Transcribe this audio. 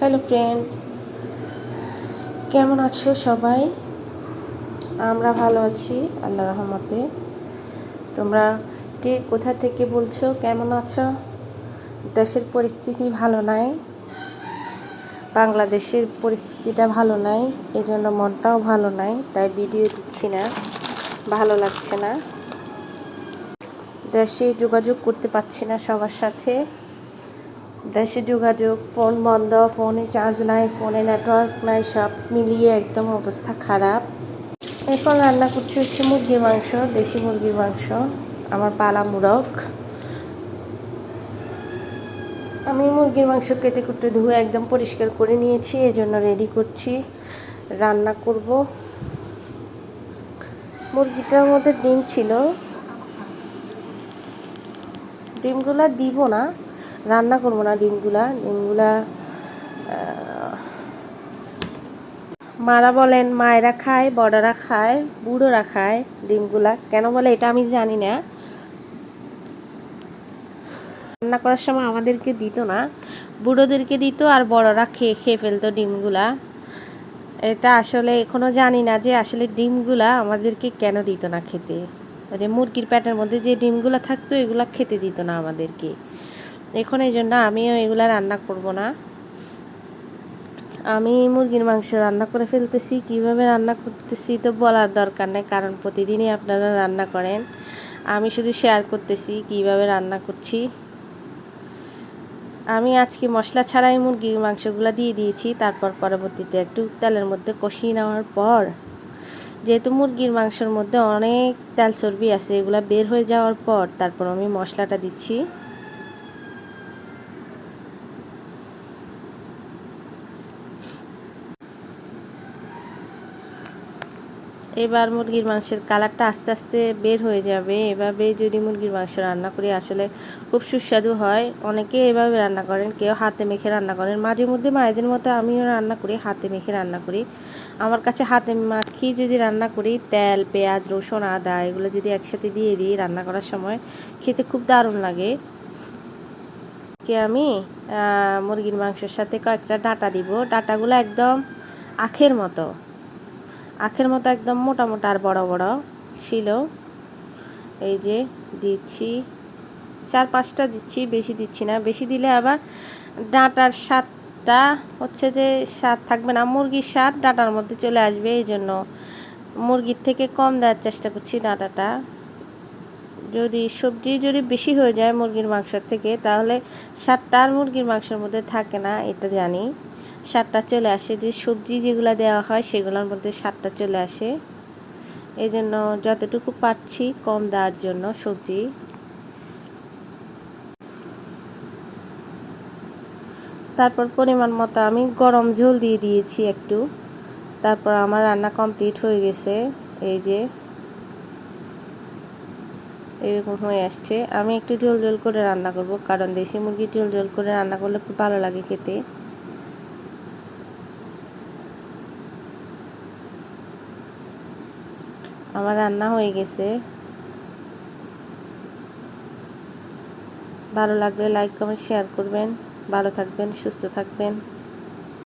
Hello friend, কেমন আছো সবাই? আমরা ভালো আছি আল্লাহ রহমতে। তোমরা কে কোথা থেকে বলছো, কেমন আছো? দেশের পরিস্থিতি ভালো নাই, বাংলাদেশের পরিস্থিতিটা ভালো নাই, এজন্য মনটাও ভালো নাই, তাই ভিডিও দিচ্ছি না, ভালো লাগছে না। দেশে যোগাযোগ করতে পারছি না সবার সাথে। দেশে যোগাযোগ, ফোন বন্ধ, ফোনে চার্জ নাই, ফোনে নেটওয়ার্ক নাই, সব মিলিয়ে একদম অবস্থা খারাপ। এখন রান্না করছি হচ্ছে মুরগির মাংস, দেশি মুরগির মাংস, আমার পালা মুরগ। আমি মুরগির মাংস কেটে কুটে ধুয়ে একদম পরিষ্কার করে নিয়েছি, এই জন্য রেডি করছি, রান্না করব। মুরগিটার মধ্যে ডিম ছিল, ডিমগুলা দিব না, রান্না করব না। ডিমগুলা মারা বলেন, মায়েরা খায়, বড়রা খায়, বুড়োরা খায়। ডিমগুলা কেন বলে এটা আমি জানি না। রান্না করার সময় আমাদেরকে দিত না, বুড়োদেরকে দিত, আর বড়রা খেয়ে ফেলতো ডিমগুলা। এটা আসলে এখনও জানি না যে আসলে ডিমগুলা আমাদেরকে কেন দিত না খেতে। যে মুরগির পেটের মধ্যে যে ডিমগুলা থাকতো এগুলা খেতে দিত না আমাদেরকে। এখন এই জন্য আমিও এগুলা রান্না করব না। আমি মুরগির মাংস রান্না করে ফেলতেছি। কিভাবে রান্না করতেছি তো বলার দরকার নেই, কারণ প্রতিদিনই আপনারা রান্না করেন। আমি শুধু শেয়ার করতেছি কিভাবে রান্না করছি। আমি আজকে মশলা ছাড়াই মুরগির মাংসগুলো দিয়ে দিয়েছি। তারপর পরবর্তীতে একটু তেলের মধ্যে কষিয়ে নেওয়ার পর, যেহেতু মুরগির মাংসের মধ্যে অনেক তেল চর্বি আছে, এগুলো বের হয়ে যাওয়ার পর তারপর আমি মশলাটা দিচ্ছি। এবার মুরগির মাংসের কালারটা আস্তে আস্তে বের হয়ে যাবে। এভাবে যদি মুরগির মাংস রান্না করি আসলে খুব সুস্বাদু হয়। অনেকে এভাবে রান্না করেন, কেউ হাতে মেখে রান্না করেন। মাঝে মধ্যে মায়েদের মতো আমিও রান্না করি, হাতে মেখে রান্না করি। আমার কাছে হাতে মাখিয়ে যদি রান্না করি, তেল, পেঁয়াজ, রসুন, আদা এগুলো যদি একসাথে দিয়ে দিই রান্না করার সময়, খেতে খুব দারুণ লাগে। আমি মুরগির মাংসের সাথে কয়েকটা ডাঁটা দিব। ডাঁটাগুলো একদম আখের মতো একদম মোটা মোটা আর বড় বড় ছিল। এই যে দিচ্ছি, 4-5টা দিচ্ছি, বেশি দিচ্ছি না। বেশি দিলে আবার ডাঁটার স্বাদটা হচ্ছে যে স্বাদ থাকবে না, মুরগির স্বাদ ডাঁটার মধ্যে চলে আসবে। এই জন্য মুরগির থেকে কম দেওয়ার চেষ্টা করছি ডাঁটাটা। সবজি যদি বেশি হয়ে যায় মুরগির মাংসের থেকে, তাহলে স্বাদটা আর মুরগির মাংসের মধ্যে থাকে না, এটা জানি। স্বাদটা চলে আসে, যে সবজি যেগুলো দেওয়া হয় সেগুলোর মধ্যে স্বাদটা চলে আসে। এই জন্য যতটুকু পারছি কম দেওয়ার জন্য সবজি। তারপর পরিমাণ মতো আমি গরম ঝোল দিয়ে দিয়েছি একটু। তারপর আমার রান্না কমপ্লিট হয়ে গেছে। এই যে এরকম হয়ে আসছে। আমি একটু ঝোল ঝোল করে রান্না করব, কারণ দেশি মুরগি ঝোল ঝোল করে রান্না করলে খুব ভালো লাগে খেতে। আমার রান্না হয়ে গেছে। ভালো লাগলে লাইক কমেন্ট শেয়ার করবেন। ভালো থাকবেন, সুস্থ থাকবেন।